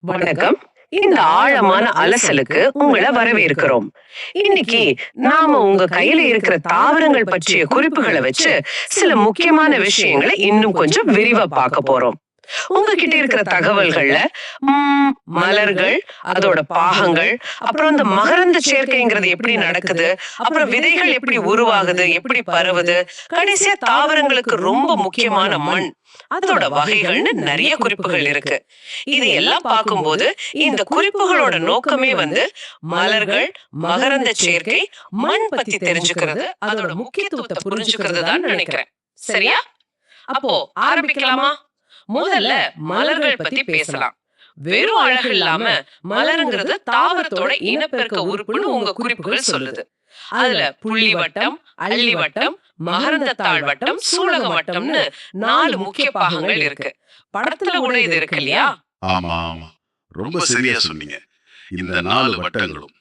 வணக்கம். இந்த ஆழமான அலசலுக்கு உங்களை வரவேற்கிறோம். இன்னைக்கு நாம உங்க கையில இருக்கிற தாவரங்கள் பற்றிய குறிப்புகளை வச்சு சில முக்கியமான விஷயங்களை இன்னும் கொஞ்சம் விரிவா பார்க்க போறோம். உங்ககிட்ட இருக்கிற தகவல்கள்ல மலர்கள், அதோட பாகங்கள், அப்புறம் இந்த மகரந்த சேர்க்கைங்கிறது எப்படி நடக்குது, அப்புறம் விதைகள் எப்படி உருவாகுது, எப்படி பரவுது, கடைசியா தாவரங்களுக்கு ரொம்ப முக்கியமான மண், அதோட வகைகள்னு நிறைய குறிப்புகள் இருக்கு. இது எல்லாம் பார்க்கும்போது இந்த குறிப்புகளோட நோக்கமே மலர்கள், மகரந்த சேர்க்கை, மண் பத்தி தெரிஞ்சுக்கிறது, அதோட முக்கியத்துவத்தை புரிஞ்சுக்கிறது தான் நினைக்கிறேன். சரியா? அப்போ ஆரம்பிக்கலாமா? முதல்ல மலர்கள் பத்தி பேசலாம். வெறும் அழகு இல்லாம மலருங்கிறது தாவரத்தோட இனப்பெருக்க உறுப்புன்னு உங்க குறிப்புகள் சொல்லுது. அதுல புள்ளி வட்டம், அள்ளி வட்டம், மகரந்த தாழ் வட்டம், சூலக வட்டம்னு 4 முக்கிய பாகங்கள் இருக்கு. படத்துல கூட இது இருக்கு இல்லையா? ஆமா ஆமா, ரொம்ப சரியா சொன்னீங்க. இந்த 4 வட்டங்களும்,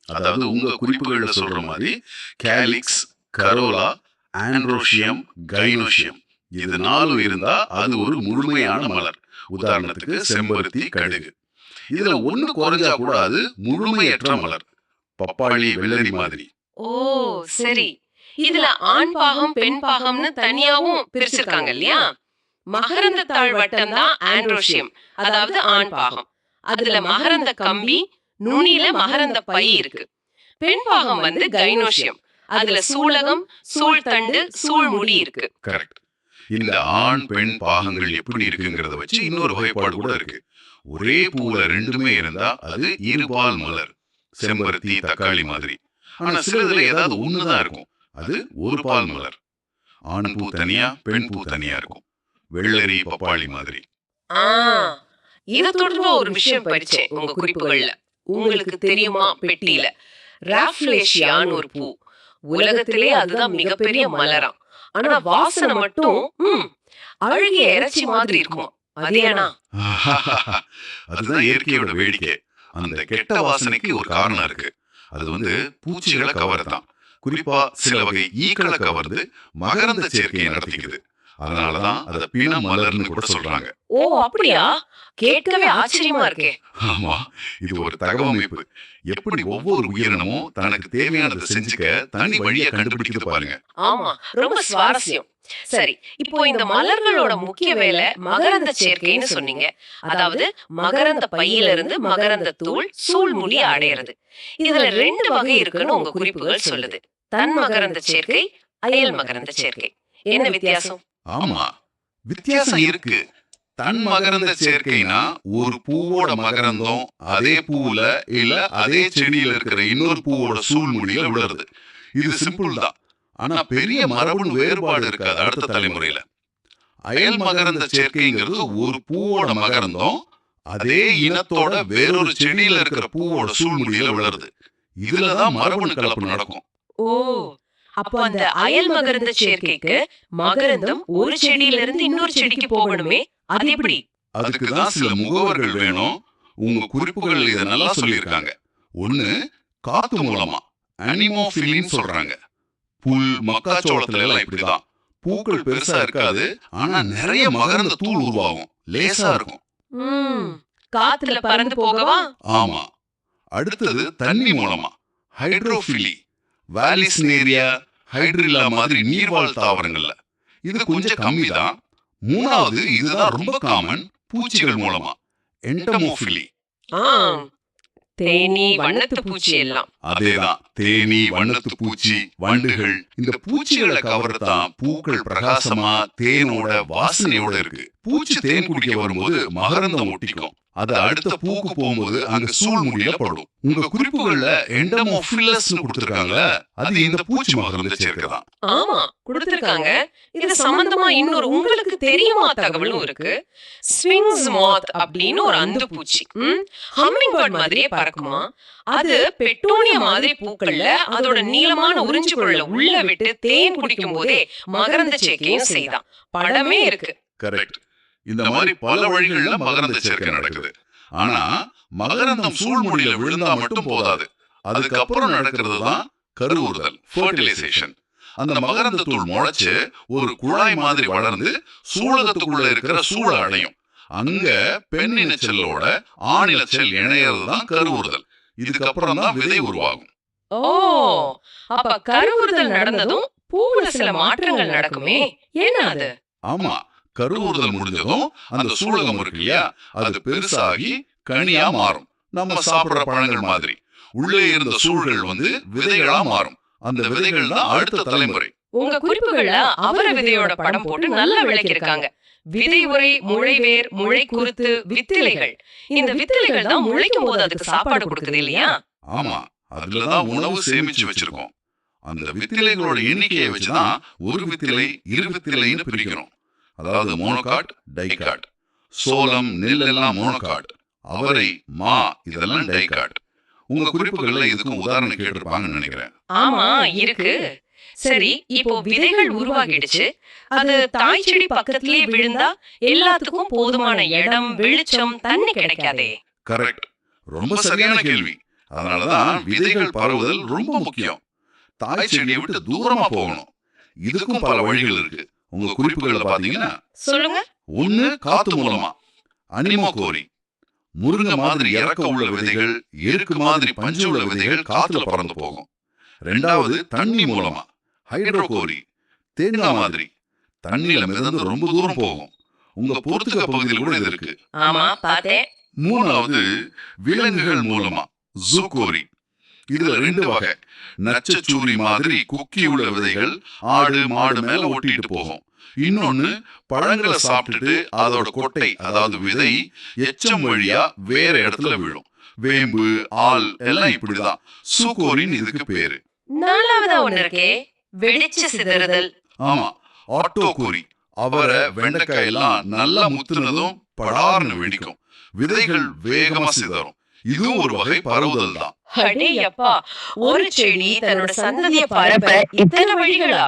அதாவது உங்க குறிப்புகள்ல சொல்ற மாதிரி கேலிக்ஸ், கரோலா, ஆண்ட்ரோஷியம், கைனோஷியம், இது 4 இருந்தா அது ஒரு முழுமையான மலர். உதாரணத்துக்கு செம்பருத்தி, கழுகு. இதுல ஒண்ணு குறைஞ்சா கூட அது முழுமையற்ற மலர். பப்பாளி, வெள்ளரி மாதிரி. ஓ சரி. இதுல ஆண் பாகம், பெண் பாகம்னு தனியாவும் பிரிச்சிருக்காங்க இல்லையா? மகரந்த தாழ் வட்டம் தான் ஆண்ட்ரோஷியம், அதாவது ஆண் பாகம். அதுல மகரந்த கம்பி, நுனியில மகரந்த பை இருக்கு. பெண் பாகம் கைனோஷியம், அதுல சூலகம், சூழ்தண்டு, சூழ்முடி இருக்கு. கரெக்ட். இந்த ஆண் பெண் பாகங்கள் எப்படி இருக்குங்கிறத வச்சு இன்னொரு வகைப்பாடு கூட இருக்கு. ஒரே பூவுல ரெண்டுமே இருந்தா அது இருபால் மலர், செம்பருத்தி, தக்காளி மாதிரி. ஆனா சிலதுல ஏதாவது ஒண்ணுதான் இருக்கும், அது ஒரு பால் மலர். ஆண் பூ தனியா, பெண் பூ தனியா இருக்கும். வெள்ளரி, பப்பாளி மாதிரி. இத தொடர்பா ஒரு விஷயம் படிச்சேன் உங்க குறிப்புகள்ல. உங்களுக்கு தெரியுமா? பெட்டியில ராஃப்லேஷியான்னு ஒரு பூ. உலகத்திலே அதுதான் மிகப்பெரிய மலராம். ஆனா வாசனை மட்டும் அழுகிய இறைச்சி மாதிரி இருக்கும். அது ஏனா? அதுதான் இயற்கையோட வேடிக்கை. அந்த கெட்ட வாசனைக்கு ஒரு காரணம் இருக்கு. அது பூச்சிகளை கவர்தான். குறிப்பா சில வகை ஈக்களை கவர்ந்து மகரந்த சேர்க்கையை நடத்திக்குது. அதனாலதான் அத பிண மலர்னு கூட சொல்றாங்க. ஓ அப்படியா? கேட்கவே ஆச்சரியமா இருக்கே. ஆமா, இது ஒரு தகவமைப்பு. எப்படி ஒவ்வொரு உயிரினமும் தனக்கு தேவையானதை செஞ்சுக்க தனி வழியை கண்டுபிடிக்குது பாருங்க. ஆமா, ரொம்ப சுவாரஸ்யம். சரி, இப்போ இந்த மலர்களோட முக்கிய வேலை மகரந்த சேர்க்கைன்னு சொன்னீங்க. அதாவது மகரந்த பையில இருந்து மகரந்த தூள், சூழ்முடி அடையிறது. இதுல 2 வகை இருக்குன்னு உங்க குறிப்புகள் சொல்லுது. தன் மகரந்த சேர்க்கை, அயல் மகரந்த சேர்க்கை. என்ன வித்தியாசம்? ஆமா, வித்தியாசம் இருக்கு. தன் மகரந்த சேர்க்கைனா ஒரு பூவோட மகரந்தம் அதே பூவுல இல்ல அதே செடியில இருக்கிற இன்னொரு பூவோட சூழ்முடியில விழுறது. இது சிம்பிள் தான். ஆனா பெரிய மரபணு வேறுபாடு இருக்காது அடுத்த தலைமுறையில. அயல் மகரந்த சேர்க்கைங்கிறது ஒரு பூவோட மகரந்தம் அதே இனத்தோட வேறொரு செடியில இருக்கிற பூவோட சூழ்முடியில விழுறது. இதுலதான் மரபணு கலப்பு நடக்கும். ஓ, அப்போ அந்த அயல் மகரந்த சேர்க்கைக்கு மகரந்தம் ஒரு செடியில இருந்து இன்னொரு செடிக்கு போகணுமே, அது எப்படி? அதுக்குதான் சில முகவர்கள் வேணும். உங்க குறிப்புகள் இத நல்லா சொல்லியிருக்காங்க. ஒண்ணு, காத்து மூலமா அனிமோஃபிலின்னு சொல்றாங்க. புல், மக்காச்சோளத்துல எல்லாம் இப்படிதான். பூக்கள் பெருசா இருக்காது, ஆனா நிறைய மகரந்த தூள் உருவாகும், லேசா இருக்கும். காத்துல பறந்து போகவா? ஆமா. அடுத்தது தண்ணி மூலமா ஹைட்ரோஃபிலி, வாலிஸ்னேரியா, ஹைட்ரில்லா மாதிரி நீர்வாழ் தாவரங்கள்ல. இது கொஞ்சம் கம்மி தான். மூணாவது, இதுதான் ரொம்ப காமன், பூச்சிகள் மூலமா என்டமோஃபிலி. தேனி, வண்ணத்து பூச்சி எல்லாம். அதேதான், தேனி, வண்ணத்து பூச்சி, வண்டுகள். இந்த பூச்சிகளை கவர்தான் பூக்கள் பிரகாசமா தேனோட வாசனையோட இருக்கு. பூச்சி தேன் குடிக்க வரும்போது மகரந்தம் ஒட்டிக்கும். அது அடுத்த பூக்கு போகும்போது அங்க சூழ்முடியில படும். உங்க குறிப்புகள்ல எண்டமோஃபிலஸ் கொடுத்திருக்காங்க, அது இந்த பூச்சி மகரந்த சேர்க்கைதான். ஆமா, கொடுத்திருக்காங்க. இது சம்பந்தமா இன்னொரு உங்களுக்கு தெரியுமா தகவலும் இருக்கு. ஸ்விங்ஸ் மாத் அப்படின்னு ஒரு அந்து பூச்சி ஹம்மிங் பேர்ட் மாதிரியே பறக்குமா. அது பெட்டோனியா மாதிரி பூக்கள்ல அதோட நீளமான உறிஞ்சு குழல உள்ள விட்டு தேன் குடிக்கும் போதே மகரந்த சேர்க்கையும் செய்தான். படமே இருக்கு. கரெக்ட். இந்த மாதிரி பல வழிகள்ல மகரந்த சேர்க்கை நடக்குது. ஆனா மகரந்தம் சூழ்முடியில விழுந்தா மட்டும் போதாது. அதுக்கப்புறம் நடக்கிறது தான் கருவுறுதல், ஃபெர்டிலைசேஷன். அந்த மகரந்த தூள் முளைச்சு ஒரு குழாய் மாதிரி வளர்ந்து சூலகத்துக்குள்ள இருக்கிற சூளை அடையும். அங்க பெண்ணின செல்லோட ஆணில செல் இணையறதுதான் கருவுறுதல். இதுக்கப்புறம் தான் விதை உருவாகும். ஓ, அப்ப கருவுறுதல் நடந்ததும் பூவுல சில மாற்றங்கள் நடக்குமே, என்ன அது? ஆமா, கருவுறுதல் முடிஞ்சதும் அந்த சூலகம் இருக்கு இல்லையா, அது பெருசாகி கனியா மாறும். நம்ம சாப்பிடுற பழங்கள் மாதிரி உள்ளே இருந்த சூழ்கள் விதைகளா மாறும். அந்த விதைகள் தான் அடுத்த தலைமுறை. உங்க குறிப்புகள்ல அவர விதையோட படம் போட்டு நல்லா விளக்கியிருக்காங்க. விதை உரை, முளைவேர், முளை குருத்து, வித்திலைகள். இந்த வித்திலைகள் தான் முளைக்கும் போது அதுக்கு சாப்பாடு கொடுக்குது இல்லையா? ஆமா, அதுலதான் உணவு சேமிச்சு வச்சிருக்கோம். அந்த வித்திலைகளோட எண்ணிக்கையை வச்சுதான் ஒரு வித்திலை இரு வித்திலைன்னு பிரிக்கிறோம். அதாவது மோனோகாட், டைகாட். சோளம், நெல் எல்லாம் மோனோகாட். அவரை, மா இதெல்லாம் டைகாட். உங்க குறிப்புகள்ல இதுக்கும் உதாரணம் கேட்டிருப்பாங்கன்னு நினைக்கிறேன். ஆமா, இருக்கு. சரி, இப்போ விதைகள் உருவாகிடுச்சு. அது தாய் செடி பக்கத்திலே விழுந்தா எல்லாத்துக்கும் போதுமான இடம், வெளிச்சம், தண்ணி கிடைக்காதே. கரெக்ட், ரொம்ப சரியான கேள்வி. அதனாலதான் விதைகள் பரவுதல் ரொம்ப முக்கியம். தாய் செடியை விட்டு தூரமா போகணும். இதுக்கும் பல வழிகள் இருக்கு. உங்க குறிப்புகள்ல பாத்தீங்கன்னா சொல்லுங்க. ஒண்ணு காத்து மூலமா, அனிமோகோரி. முருங்கை மாதிரி இறக்க உள்ள விதைகள், எருக்கு மாதிரி பஞ்சு உள்ள விதைகள் காத்துல பறந்து போகும். ரெண்டாவது தண்ணி மூலமா, ஹைட்ரோகோரி. தேங்காய் மாதிரி தண்ணியில மிதந்து ரொம்ப தூரம் போகும். உங்க போர்த்துக பகுதியில் கூட இது இருக்கு. ஆமா, பார்த்தேன். மூணாவது விலங்குகள் மூலமா, ஜூகோரி. இதுல 2 வகை. நச்சச்சூரி மாதிரி குக்கி உள்ள விதைகள் ஆடு மாடு மேல ஒட்டிட்டு போகும். இன்னொன்னு பழங்களை சாப்பிட்டுட்டு அதோட கொட்டை, அதாவது விதை எச்சம் வழியா வேற இடத்துல விழும். வேம்பு, ஆல் எல்லாம் இப்படிதான். சூகோரின் இதுக்கு பேரு. நாலாவதா ஒண்ணு இருக்கே, வெடிச்சு சிதறுதல். ஆமா, ஆட்டோகோரி. அவரை, வெண்டைக்காய் எல்லாம் நல்லா முத்துனதும் படார்னு வெடிக்கும். விதைகள் வேகமா சிதறும். இதுவும் ஒரு வகை பரவுதல் தான். அடேயப்பா, ஒரு செடி தன்னோட சந்ததியை பரப்ப இத்தனை வழிகளா?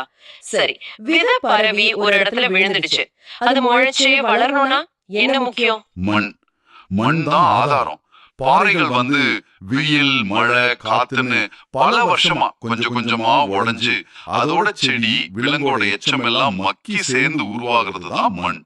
சரி, விதை பரவி ஒரு இடத்துல விழுந்துடுச்சு. அது முளைச்சு வளரணும்னா என்ன முக்கியம்? மண். மண் தான் ஆதாரம். பாறைகள் வெயில், மழை, காத்துன்னு பல வருஷமா கொஞ்சம் கொஞ்சமா உடைஞ்சு அதோட செடி, விலங்கோட எச்சம் எல்லாம் மக்கி சேர்ந்து உருவாகிறது தான் மண்.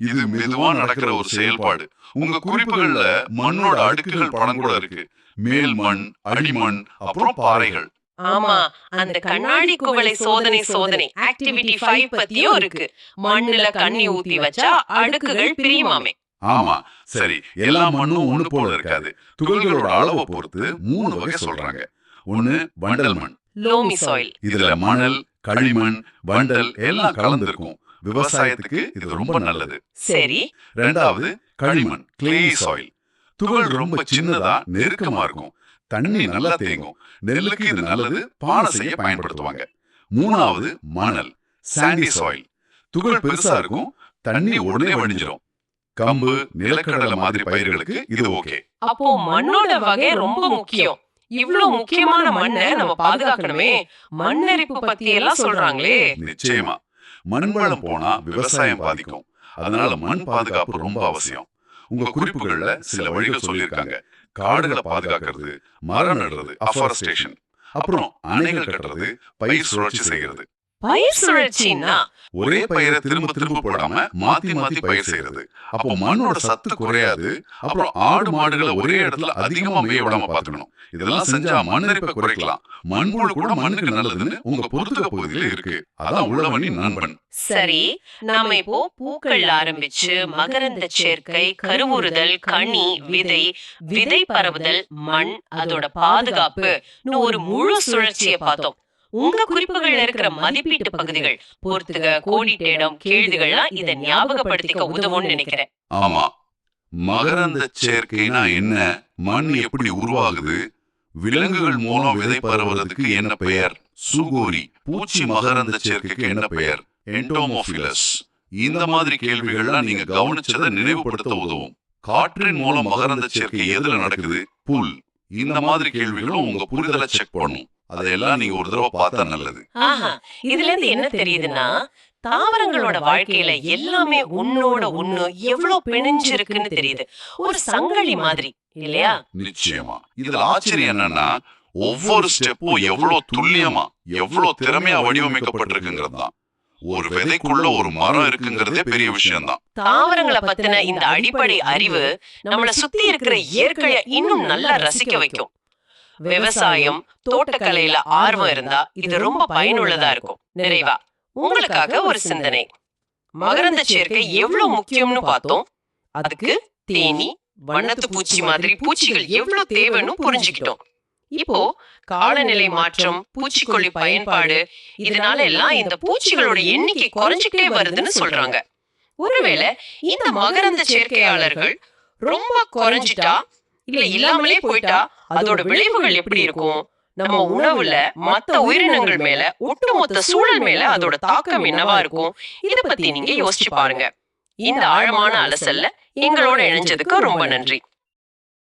இது மெதுவா நடக்கிற ஒரு செயல்பாடு. உங்க குறிப்புகள்ல மண்ணோட அடுக்குகள் படம் கூட இருக்கு. மேல் மண், அடிமண், அப்புறம் பாறைகள். ஆமா, அந்த கண்ணாடி குவளை சோதனை ஆக்டிவிட்டி 5 பத்தியும் இருக்கு. மண்ணுல கண்ணி ஊத்தி வச்சா அடுக்குகள் பிரியுமாமே. ஆமா, சரி. எல்லா மண்ணும் ஒண்ணு போல இருக்காது. துகள்களோட அளவை பொறுத்து 3 வகை சொல்றாங்க. ஒண்ணு வண்டல் மண், லோமி சாயில். இதுல மணல், களிமண், வண்டல் எல்லாம் கலந்து இருக்கும். விவசாயத்துக்கு இது ரொம்ப நல்லது. சரி. ரெண்டாவது களிமண், கிளே சாயில். துகள் ரொம்ப சின்னதா நெருக்கமா இருக்கும். தண்ணி நல்லா தேங்கும். நெல்லுக்கு இது நல்லது, பானை செய்ய பயன்படுத்துவாங்க. மூணாவது மணல், சாண்டி சாயில். துகள் பெருசா இருக்கும், தண்ணி உடனே வடிஞ்சிரும். கம்பு, நிலக்கடலை மாதிரி பயிர்களுக்கு இது ஓகே. அப்போ மண்ணோட வகை ரொம்ப முக்கியம். இவ்ளோ முக்கியமான மண்ணை நம்ம பாதுகாக்கணுமே. மண்ணரிப்பு பத்தி எல்லாம் சொல்றாங்களே. நிச்சயமா, மண் வளம் போனா விவசாயம் பாதிக்கும். அதனால மண் பாதுகாப்பு ரொம்ப அவசியம். உங்க குறிப்புகள்ல சில வழிகள் சொல்லியிருக்காங்க. காடுகளை பாதுகாக்கிறது, மரம் நடுறது, அஃபாரஸ்டேஷன், அப்புறம் அணைகள் கட்டுறது, பயிர் சுழற்சி செய்கிறது. பயிர் சுழற்சின்னா ஒரே பயிரை திரும்ப திரும்ப போடாம மாத்தி மாத்தி பயிர் செய்யறது. அப்போ மண்ணோட சத்து குறையாது. அப்புறம் ஆடு மாடுகளை ஒரே இடத்துல அதிகமா மேய விடாம பாத்துக்கணும். இதெல்லாம் செஞ்சா மண்ணரிப்பை குறைக்கலாம். மண்புழு கூட மண்ணுக்கு நல்லதுன்னு உங்க பொறுத்துக்க பகுதியில இருக்கு. அதான் உழவனின் நண்பன். சரி, நாம இப்போ பூக்கள் ஆரம்பிச்சு மகரந்த சேர்க்கை, கருவுறுதல், கனி, விதை, விதை பரவுதல், மண், அதோட பாதுகாப்பு ஒரு முழு சுழற்சியை பார்த்தோம். உங்க குறிப்புகள்ல இருக்கிற மதிப்பீட்டு பகுதிகள், போர்த்துக, கோடிட்டேடம், கேள்விகள்லாம் இதை ஞாபகப்படுத்திக்க உதவும்னு நினைக்கிறேன். ஆமா, மகரந்த சேர்க்கைனா என்ன, மண் எப்படி உருவாகுது, விலங்குகள் மூலம் விதை பரவுறதுக்கு என்ன பெயர், சூகோரி, பூச்சி மகரந்த சேர்க்கைக்கு என்ன பெயர், என்டோமோபிலஸ். இந்த மாதிரி கேள்விகள்லாம் நீங்க கவனிச்சதை நினைவுபடுத்த உதவும். காற்றின் மூலம் மகரந்த சேர்க்கை எதுல நடக்குது, புல். இந்த மாதிரி கேள்விகளும் உங்க புரிதலை செக் பண்ணும். அதையெல்லாம் நீங்க ஒரு தடவை பார்த்தா நல்லது. இதுல இருந்து என்ன தெரியுதுன்னா, தாவரங்களோட வாழ்க்கையில எல்லாமே உன்னோட ஒண்ணு எவ்வளவு பிணைஞ்சிருக்குன்னு தெரியுது. ஒரு சங்கிலி மாதிரி இல்லையா? நிச்சயமா. இதுல ஆச்சரியம் என்னன்னா, ஒவ்வொரு ஸ்டெப்பும் எவ்வளவு துல்லியமா, எவ்வளவு திறமையா வடிவமைக்கப்பட்டிருக்குங்கிறது தான். ஒரு விதைக்குள்ள ஒரு மரம் இருக்குங்கிறதே பெரிய விஷயம்தான். தாவரங்களை பத்தின இந்த அடிப்படை அறிவு நம்மள சுத்தி இருக்கிற இயற்கையை இன்னும் நல்லா ரசிக்க வைக்கும். விவசாயம், தோட்டக்கலையில ஆர்வம் இருந்தா இது ரொம்ப பயனுள்ளதா இருக்கும். நிறைவா உங்களுக்காக ஒரு சிந்தனை. மகரந்த சேர்க்கை எவ்வளவு முக்கியம்னு பார்த்தோம். அதுக்கு தேனி, வண்ணத்து பூச்சி மாதிரி பூச்சிகள் எவ்வளவு தேவைன்னு புரிஞ்சுக்கிட்டோம். இப்போ காலநிலை மாற்றம், பூச்சிக்கொல்லி பயன்பாடு, இதனால எல்லாம் இந்த பூச்சிகளோட எண்ணிக்கை குறைஞ்சிட்டே வருதுன்னு சொல்றாங்க. ஒருவேளை இந்த மகரந்த சேர்க்கையாளர்கள் ரொம்ப குறைஞ்சிட்டா இல்ல இல்லாமலே போயிட்டா அதோட விளைவுகள் எப்படி இருக்கும்? நம்ம உணவுல மத்த உயிரினங்கள் மேல, ஒட்டுமொத்த சூழல் மேல அதோட தாக்கம் என்னவா இருக்கும்? இத பத்தி நீங்க யோசிச்சு பாருங்க. இந்த ஆழமான அலசல்ல எங்களோட இணைஞ்சதுக்கு ரொம்ப நன்றி.